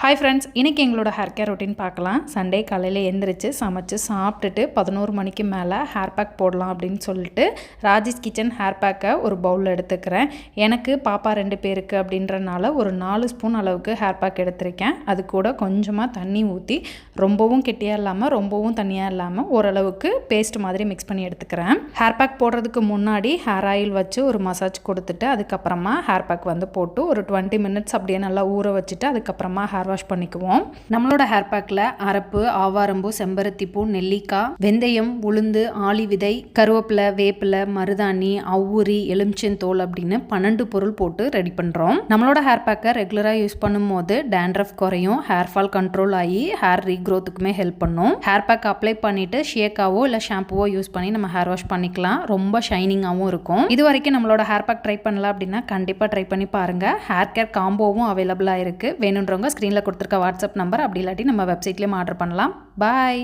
Hi friends, இன்றைக்கி எங்களோட hair care routine பார்க்கலாம். சண்டே காலையில் எழுந்திரிச்சு சமைச்சு சாப்பிட்டுட்டு 11 மணிக்கு மேலே ஹேர் பேக் போடலாம் அப்படின்னு சொல்லிட்டு ராஜேஷ் கிச்சன் ஹேர் பேக்கை ஒரு பவுலில் எடுத்துக்கிறேன். எனக்கு பாப்பா 2 பேருக்கு அப்படின்றனால ஒரு 4 ஸ்பூன் அளவுக்கு ஹேர் பேக் எடுத்திருக்கேன். அது கூட கொஞ்சமாக தண்ணி ஊற்றி ரொம்பவும் கெட்டியாக இல்லாமல் ரொம்பவும் தண்ணியாக இல்லாமல் ஓரளவுக்கு பேஸ்ட் மாதிரி மிக்ஸ் பண்ணி எடுத்துக்கிறேன். ஹேர் பேக் போடுறதுக்கு முன்னாடி ஹேர் ஆயில் வச்சு ஒரு மசாஜ் கொடுத்துட்டு அதுக்கப்புறமா ஹேர் பேக் வந்து போட்டு ஒரு 20 மினிட்ஸ் அப்படியே நல்லா ஊற வச்சுட்டு அதுக்கப்புறமா ஹேர் வாஷ் பண்ணிக்குவோம். நம்மளோட ஹேர் பேக்கில் அரப்பு, ஆவாரம்பூ, செம்பருத்திப்பூ, நெல்லிக்காய், வெந்தயம், உளுந்து, ஆளி விதை, கருவேப்பிலை, வேப்பிலை, மருதாணி, அவுரி, எலுமிச்சந்தோல் அப்படின்னு 12 பொருள் போட்டு ரெடி பண்ணுறோம். நம்மளோட ஹேர் பேக்கை ரெகுலராக யூஸ் பண்ணும்போது டேண்ட்ரஃப் குறையும், ஹேர் ஃபால் கண்ட்ரோல் ஆகி ஹேர் ரீக்ரோத்துக்குமே ஹெல்ப் பண்ணும். ஹேர் பேக் அப்ளை பண்ணிட்டு ஷேக்காவோ இல்லை ஷாம்புவோ யூஸ் பண்ணி நம்ம ஹேர் வாஷ் பண்ணிக்கலாம். ரொம்ப ஷைனிங்காகவும் இருக்கும். இது வரைக்கும் நம்மளோட ஹேர் பேக் ட்ரை பண்ணலாம் அப்படின்னா கண்டிப்பாக ட்ரை பண்ணி பாருங்கள். ஹேர் கேர் காம்போவும் அவைலபிளாக இருக்குது. வேணுன்றவங்க ஸ்க்ரீனில் கொடுத்துருக்க வாட்ஸ்அப் நம்பர் அப்படி இல்லாட்டி நம்ம வெப்சைட்லேயும் ஆர்டர் பண்ணலாம். பாய்.